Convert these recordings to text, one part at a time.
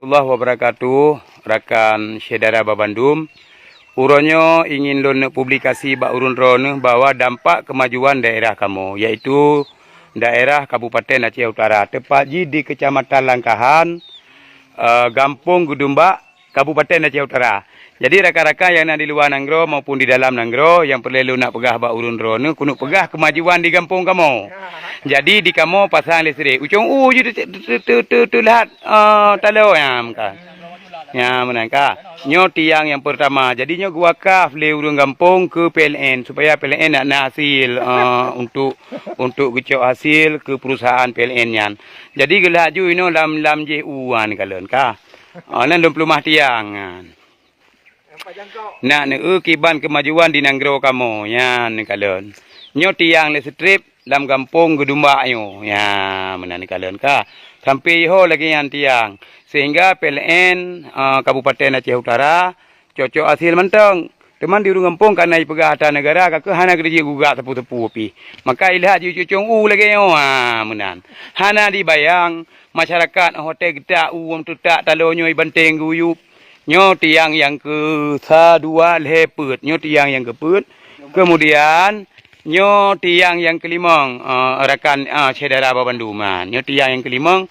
Allah wabarakatuh, rakan saudara Babandum. Uronyo ingin lon publikasi ba urun ron bahwa dampak kemajuan daerah kamu, yaitu daerah Kabupaten Aceh Utara, tepat di Kecamatan Langkahan, Gampung Gudumba, Kabupaten Aceh Utara. Jadi rakan-rakan yang nak di luar Nanggro maupun di dalam Nanggro yang perlu nak pegah ba urun ron, kunuk pegah kemajuan di kampung kamu. Jadi di kamu pasang listrik. Ucung je tu lihat talo ya muka. Ya menangka. Nyo tiang yang pertama. Jadi nyo gua kaf le urang kampung ke PLN supaya PLN nak hasil untuk gecok hasil ke perusahaan PLN nyan. Jadi gelah ju ino lam JU an kalen ka. Nan 20 tiang. Nak kiban kemajuan di Nanggro kamu yan kalen. Nyo tiang listrik dalam kampung Gudumba yo. Ya, menani kalian ka. Sampai ho lagi yang tiang. Sehingga PLN Kabupaten Aceh Utara cocok hasil menteng. Teman di urung kampung kan naik pegah harta negara ka hana kerja gugak tepu-tepu pi. Maka ilah ju cocong lagi yo. Menan. Hana dibayang masyarakat hotel kita tu tak talonyo banteng guyup. Nyo tiang yang ke dua lepet. Nyo tiang yang keput. Kemudian nyo tiang yang kelima rakan saudara Babanduman. Nyo tiang yang kelima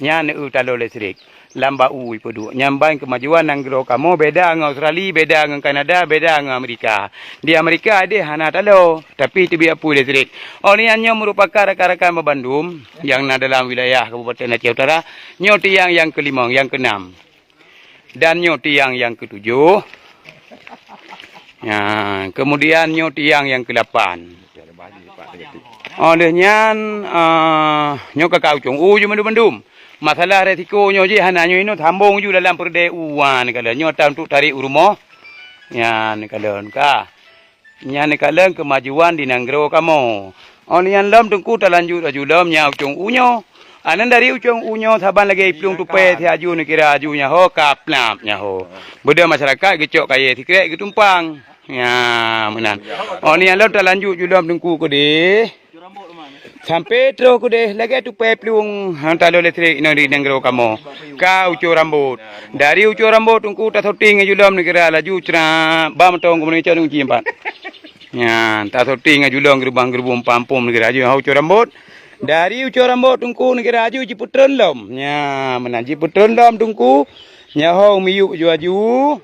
nya talo listrik. Lamba pedu. Nyambang kemajuan Nanggro kamu beda dengan Australia, beda dengan Kanada, beda dengan Amerika. Di Amerika ada hana talo, tapi itu biar pu listrik. Olehnya merupakan rakan-rakan Babandum yang dalam wilayah Kabupaten Aceh Utara. Nyo tiang yang kelima, yang keenam. Dan nyo tiang yang ketujuh. Ya, kemudian nyo tiang yang ke-8. Olehnya nyo kakau cung je Bandum. Masalah resiko nyo je hana nyo ino thambung ju dalam perdeuan kala nyo ta untuk tarik rumah. Ya kalen ka. Nya kalen kemajuan di Nanggro kamu. Olehnya lam tungku talanjut ajulam nya cung nyo. Anan dari ucung unyo saban lagi plung tupe ti aju ni kira ajunya ho kaplap nya ho. Beda masyarakat gecok kaya tikrek getumpang. Ya, menan. Ni alam talanjut julam dengku ko de. Sampai terus ko de lagi tupe plung talo listrik ino di Nanggro kamu. Ka ucu rambut. Dari ucu rambut tungku ta soting julam ni kira laju cera bam tong ko ni cadung cimpat. Ya, ta soting julam gerbang pampum ni kira aju ucu rambut. Dari ucu rambut tungku ni kira aju ciputren lom. Ya, menan ciputren lom tungku. Nyaho miyuk aju.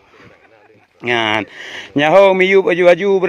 Nyan. Nyaho miyuk aju